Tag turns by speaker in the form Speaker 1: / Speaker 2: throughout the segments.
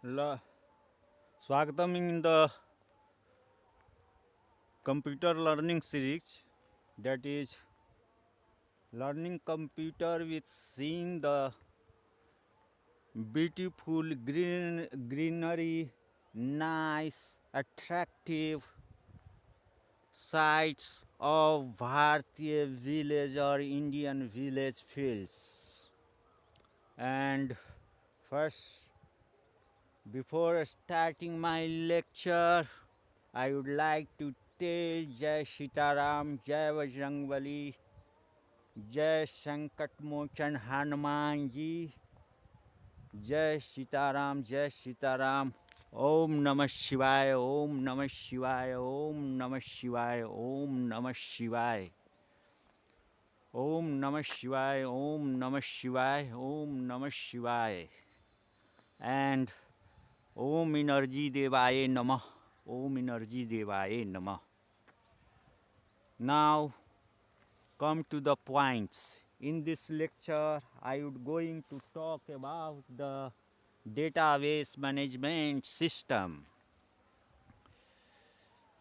Speaker 1: La- Swagatam in the computer learning series, that is learning computer with seeing the beautiful greenery, nice, attractive sights of Bharatiya village or Indian village fields. And first, before starting my lecture, I would like to tell Jai Sitaram, Jai Bajrangbali, Jai Sankat Mochan Hanuman Ji, Jai Sitaram, Jai Sitaram. Om Namah Shivaya, Om Namah Shivaya, Om Namah Shivaya, Om Namah Shivaya. Om Namah Shivaya, Om Namah Shivaya, Om Namah Shivaya. And Om Energy Devaya Namah, Om Energy Devaya Namah. Now come to the points. In this lecture, I would going to talk about the database management system.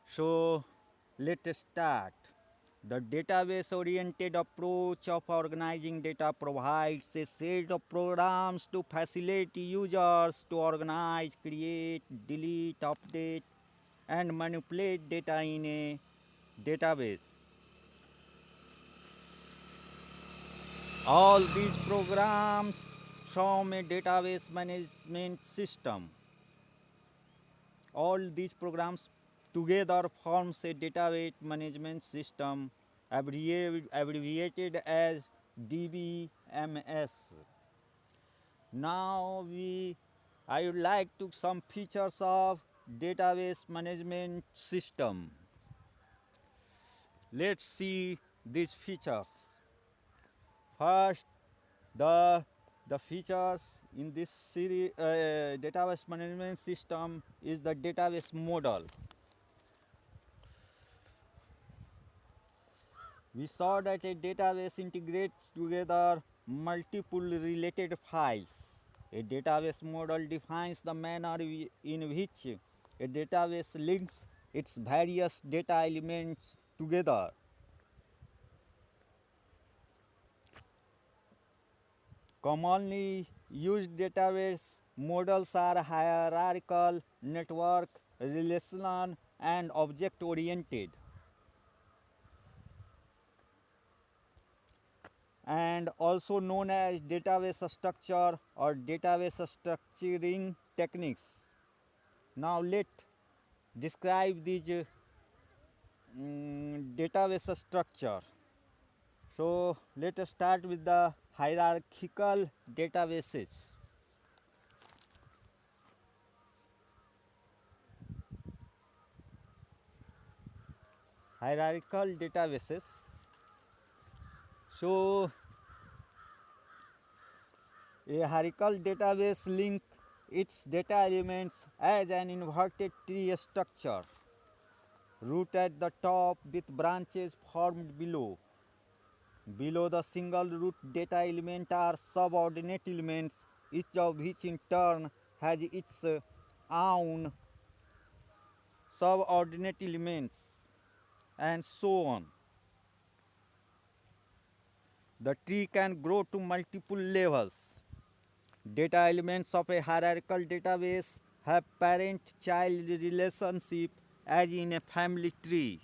Speaker 1: So let's start. The database-oriented approach of organizing data provides a set of programs to facilitate users to organize, create, delete, update, and manipulate data in a database. All these programs from a database management system. All these programs together forms a database management system abbreviated as DBMS. Now I would like to some features of database management system. Let's see these features. First, the features in this series database management system is the database model. We saw that a database integrates together multiple related files. A database model defines the manner in which a database links its various data elements together. Commonly used database models are hierarchical, network, relational, and object-oriented. And also known as database structure or database structuring techniques. Now let's describe these database structure. So let us start with the hierarchical databases. Hierarchical databases. So a hierarchical database link its data elements as an inverted tree structure. Root at the top with branches formed below. Below the single root data element are subordinate elements, each of which in turn has its own subordinate elements, and so on. The tree can grow to multiple levels. Data elements of a hierarchical database have parent-child relationship as in a family tree.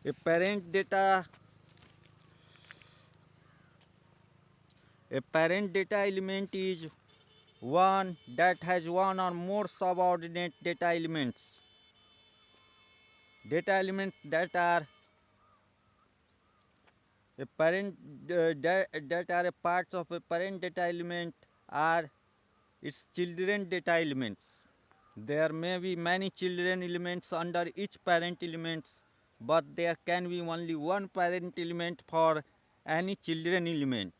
Speaker 1: A parent data element is one that has one or more subordinate data elements. Data elements that are a parent that are a parts of a parent data element are its children data elements. There may be many children elements under each parent elements, but there can be only one parent element for any children element.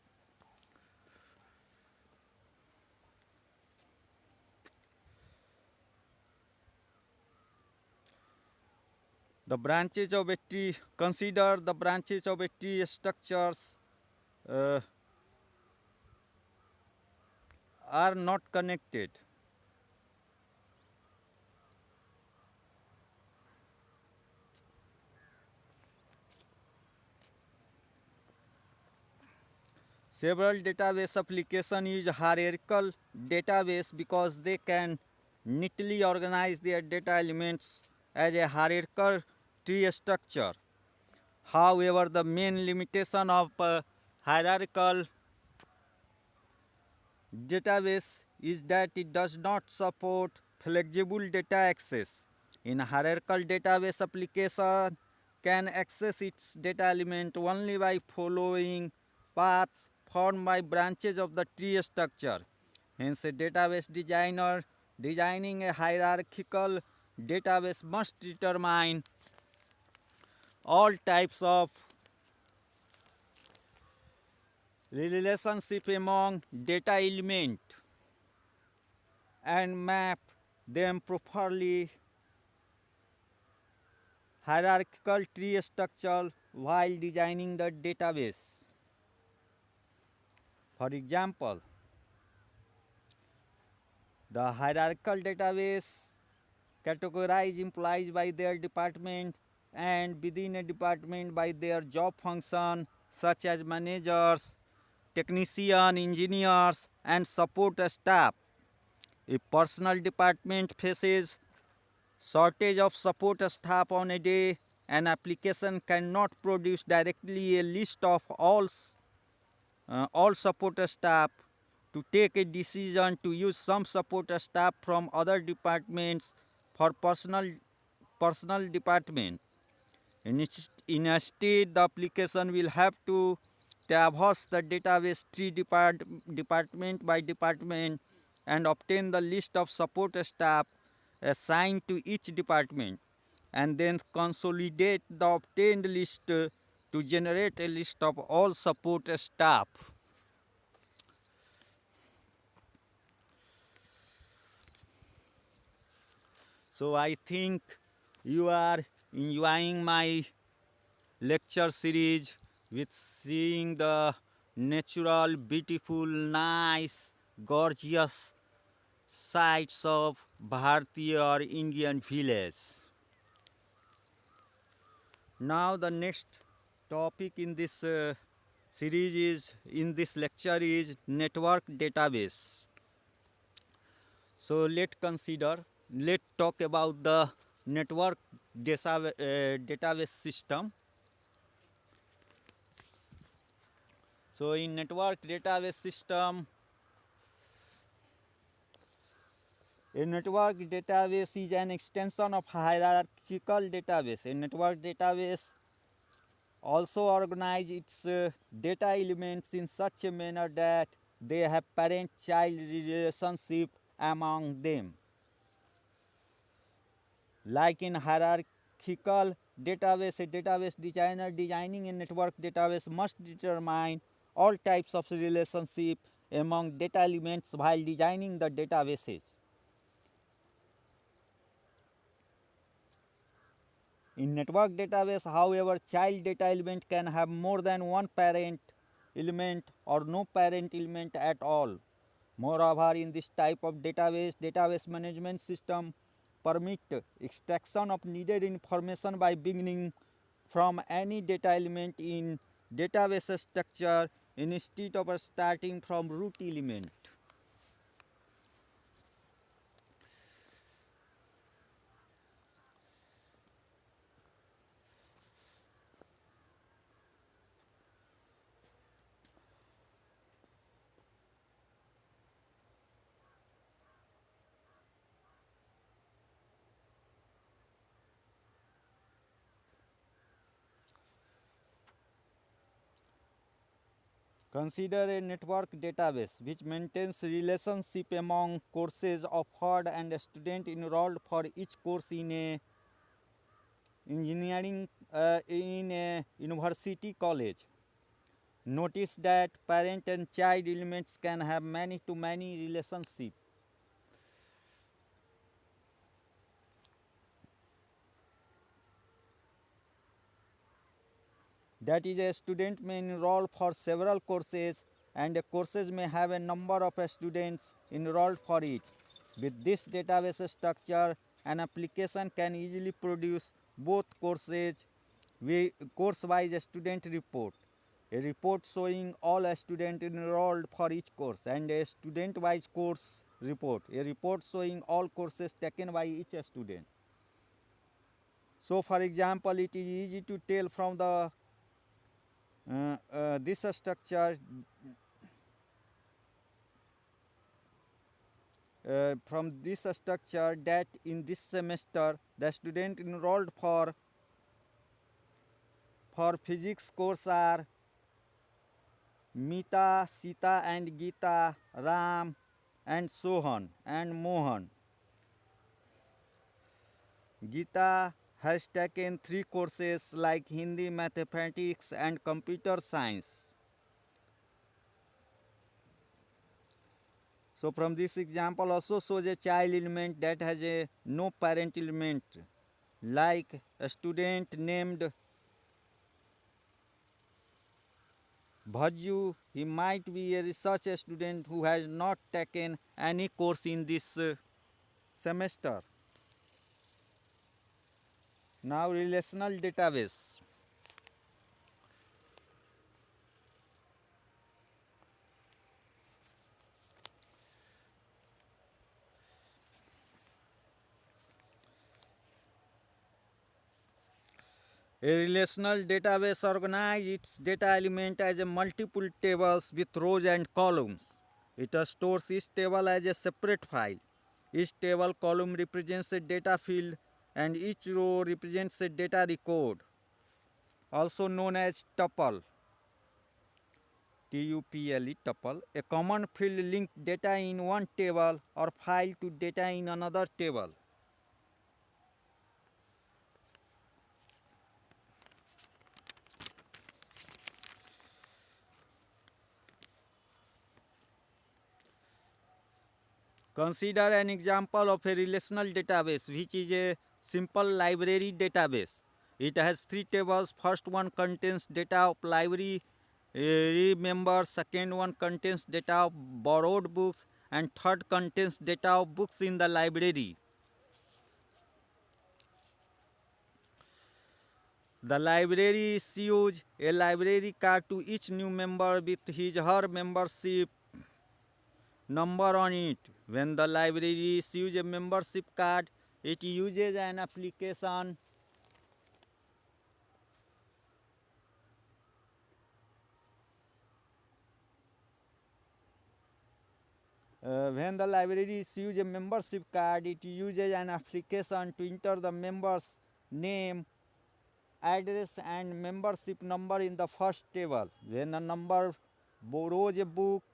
Speaker 1: The branches of a tree, consider the branches of a tree structures are not connected. Several database applications use hierarchical database because they can neatly organize their data elements as a hierarchical tree structure. However, the main limitation of hierarchical database is that it does not support flexible data access. In hierarchical database, application can access its data element only by following paths formed by branches of the tree structure. Hence, a database designer designing a hierarchical database must determine all types of relationship among data element and map them properly hierarchical tree structure while designing the database. For example, the hierarchical database categorize employees by their department and within a department by their job function such as managers, technician, engineers and support staff. If personal department faces shortage of support staff on a day, an application cannot produce directly a list of all support staff to take a decision to use some support staff from other departments for personal department. Instead, the application will have to traverse the database tree department by department and obtain the list of support staff assigned to each department and then consolidate the obtained list to generate a list of all support staff. So I think you are enjoying my lecture series with seeing the natural, beautiful, nice, gorgeous sights of Bharatiya or Indian village. Now the next topic in this series is in this lecture is network database. So let's talk about the network database system. So in network database system, a network database is an extension of hierarchical database. A network database also organize its data elements in such a manner that they have parent-child relationship among them. Like in hierarchical database, a database designer designing a network database must determine all types of relationship among data elements while designing the databases. In network database, however, child data element can have more than one parent element or no parent element at all. Moreover, in this type of database management system permit extraction of needed information by beginning from any data element in database structure instead of starting from root element. Consider a network database which maintains relationship among courses offered and student enrolled for each course in a engineering in a university college. Notice that parent and child elements can have many to many relationship. That is, a student may enroll for several courses and a courses may have a number of students enrolled for it. With this database structure, an application can easily produce both course-wise student report, a report showing all students enrolled for each course, and a student-wise course report, a report showing all courses taken by each student. So, for example, it is easy to tell from the this structure that in this semester the student enrolled for physics course are Mita, Sita and Geeta, Ram and Sohan and Mohan. Geeta has taken 3 courses like Hindi, mathematics and computer science. So from this example also shows a child element that has a no parent element, like a student named Bhaju. He might be a research student who has not taken any course in this semester. Now relational database. A relational database organizes its data element as a multiple tables with rows and columns. It stores each table as a separate file. Each table column represents a data field and each row represents a data record, also known as tuple. Tuple, tuple, a common field links data in one table or file to data in another table. Consider an example of a relational database, which is a simple library database. It has 3 tables. First one contains data of library members, second one contains data of borrowed books, and third contains data of books in the library. The library issues a library card to each new member with his or her membership number on it. When the library issues a membership card, it uses an application when the library issues a membership card, it uses an application to enter the member's name, address and membership number in the first table. When a member borrows a book,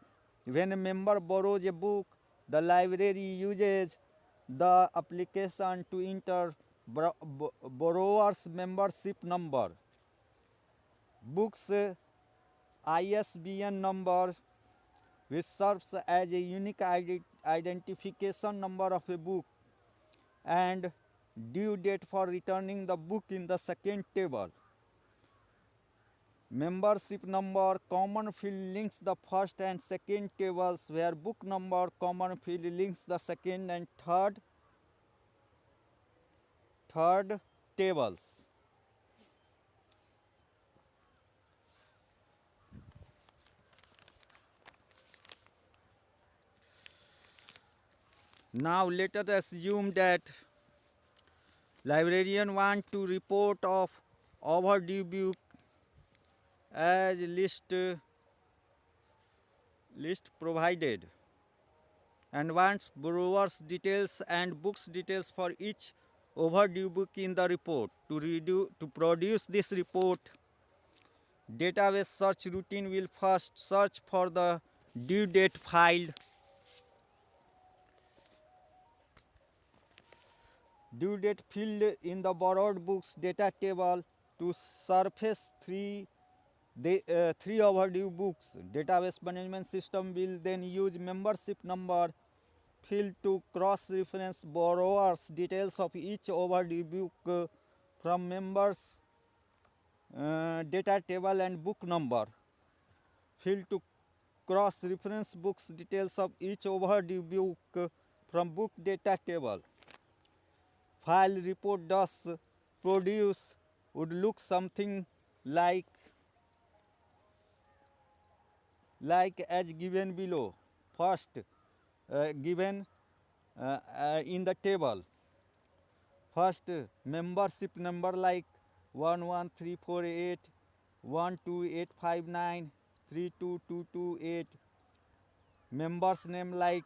Speaker 1: the library uses the application to enter borrower's membership number, book's ISBN number, which serves as a unique identification number of a book, and due date for returning the book in the second table. Membership number common field links the first and second tables, where book number common field links the second and third tables. Now let us assume that librarian want to report of overdue book as list provided, and wants borrower's details and books details for each overdue book in the report. To produce this report, database search routine will first search for the due date field. Due date field in the borrowed books data table to surface three overdue books. Database management system will then use membership number field to cross-reference borrowers details of each overdue book from members data table and book number field to cross-reference books details of each overdue book from book data table. File report thus produce would look something like as given below. First, given in the table. First, membership number like 11348, 12859, 32228. Members name like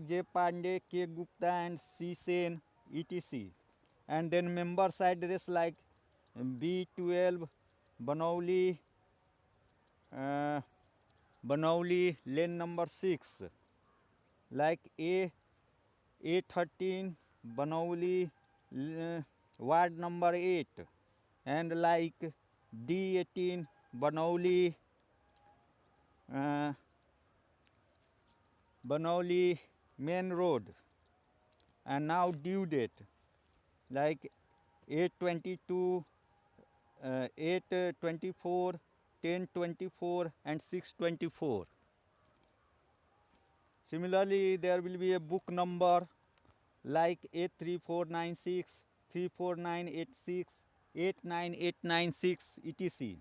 Speaker 1: J. Pandey, K. Gupta, and C. Sen, etc. And then members address like B12, Banauli, uh, Banauli, lane number 6, like A13, Banauli, ward number 8, and like D18, Banauli, uh, Banauli main road. And now due date like 822, 824, 1024, and 624. Similarly, there will be a book number like 83496, 34986, 89896, etc.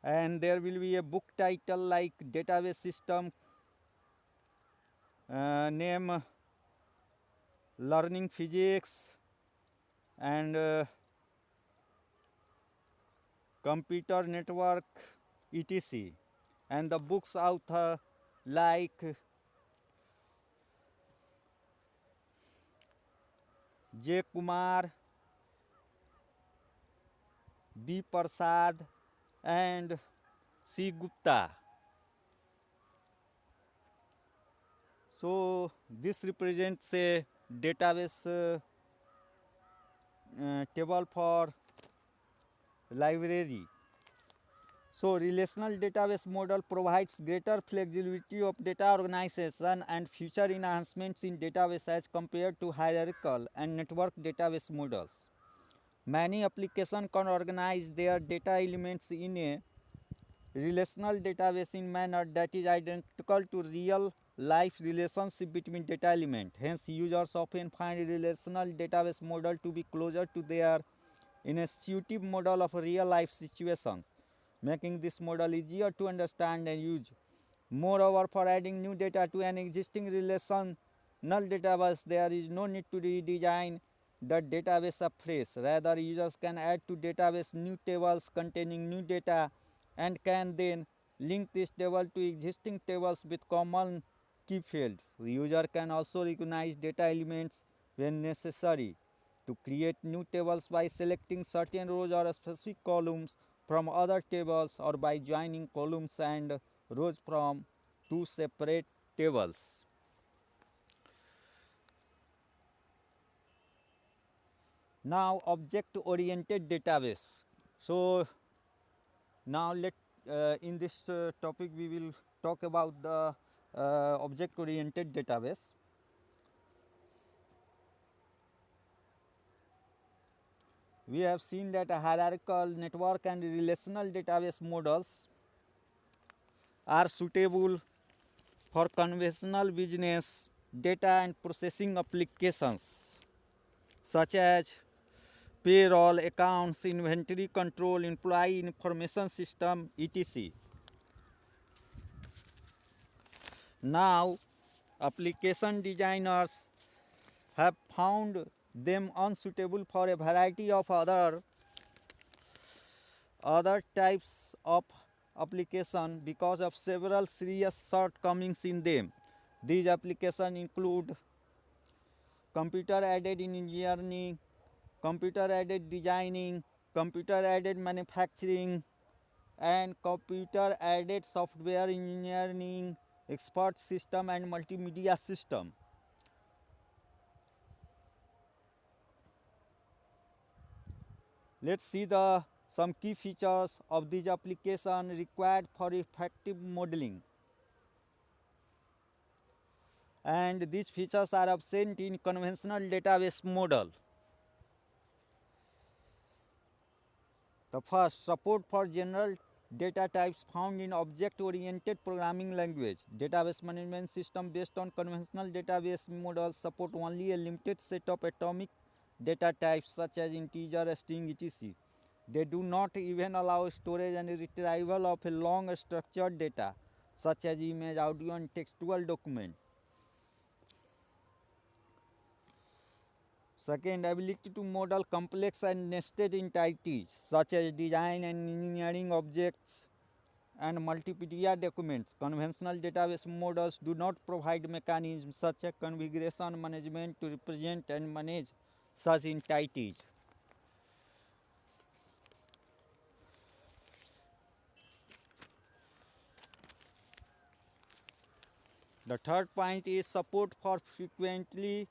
Speaker 1: And there will be a book title like database system name learning physics and computer network, etc. And the book's author like J. Kumar, B. Prasad, and C. Gupta. So this represents a database table for library. So relational database model provides greater flexibility of data organization and future enhancements in database as compared to hierarchical and network database models. Many applications can organize their data elements in a relational database in manner that is identical to real life relationship between data element. Hence, users often find relational database model to be closer to their intuitive model of real life situations, making this model easier to understand and use. Moreover, for adding new data to an existing relational database, there is no need to redesign the database afresh. Rather, users can add to database new tables containing new data and can then link this table to existing tables with common key fields. The user can also recognize data elements when necessary to create new tables by selecting certain rows or specific columns from other tables or by joining columns and rows from two separate tables. Now object oriented database. So now in this topic we will talk about the object oriented database. We have seen that a hierarchical network and relational database models are suitable for conventional business data and processing applications such as payroll, accounts, inventory control, employee information system, etc. Now, application designers have found them unsuitable for a variety of other types of application because of several serious shortcomings in them. These applications include computer aided engineering, computer aided designing, computer aided manufacturing, and computer aided software engineering, expert system, and multimedia system. Let's see the some key features of these applications required for effective modeling. And these features are absent in conventional database model. The first, support for general data types found in object-oriented programming language. Database management system based on conventional database models support only a limited set of atomic data types such as integer, string, etc. They do not even allow storage and retrieval of a long structured data such as image, audio and textual document. Second, ability to model complex and nested entities such as design and engineering objects and multimedia documents. Conventional database models do not provide mechanisms such as configuration management to represent and manage such entities. The third point is support for frequently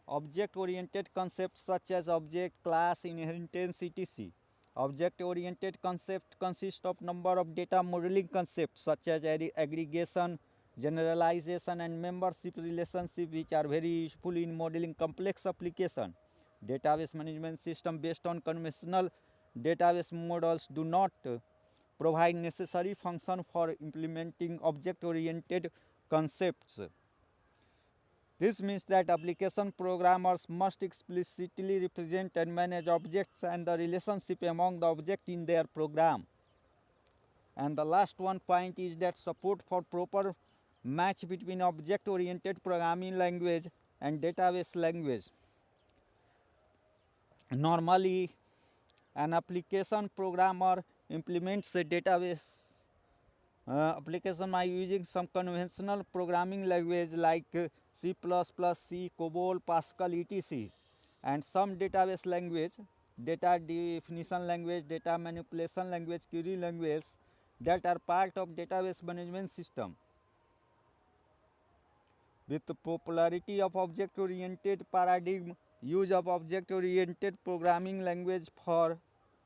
Speaker 1: object-oriented concepts such as object, class, inheritance, etc. Object-oriented concepts consist of number of data modeling concepts such as aggregation, generalization, and membership relationship, which are very useful in modeling complex applications. Database management system based on conventional database models do not provide necessary function for implementing object-oriented concepts. This means that application programmers must explicitly represent and manage objects and the relationship among the objects in their program. And the last one point is that support for proper match between object-oriented programming language and database language. Normally, an application programmer implements a database application by using some conventional programming language like C++, C, COBOL, Pascal, etc. And some database language, data definition language, data manipulation language, query language that are part of database management system. With the popularity of object-oriented paradigm, use of object-oriented programming language for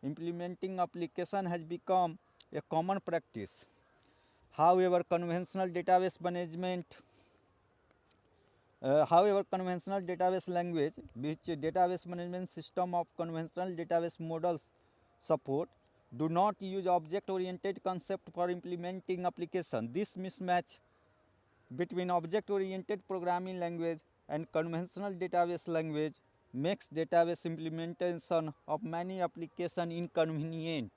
Speaker 1: implementing application has become a common practice. However, conventional database language, which database management system of conventional database models support, do not use object-oriented concept for implementing application. This mismatch between object-oriented programming language and conventional database language makes database implementation of many applications inconvenient.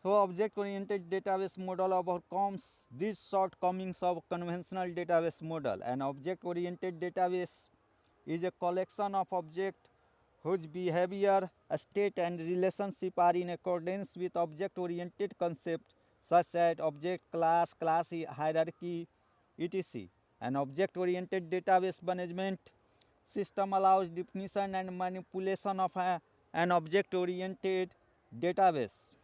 Speaker 1: So object-oriented database model overcomes these shortcomings of conventional database model. An object-oriented database is a collection of objects whose behavior, state and relationship are in accordance with object-oriented concepts such as object, class, class hierarchy, etc. An object-oriented database management system allows definition and manipulation of an object-oriented database.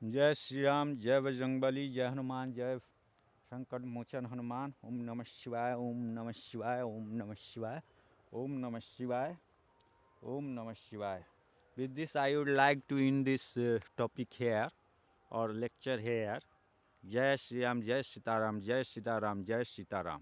Speaker 1: जय श्री राम, जय बजरंगबली, जय हनुमान, जय संकट मोचन हनुमान. ओम नमः शिवाय, ओम नमः शिवाय, ओम नमः शिवाय, ओम नमः शिवाय, ओम नमः शिवाय. With this, I would like to end this topic here or lecture here. Jai Shri Ram, Jai Sitaram, Jai Sitaram, Jai Sitaram.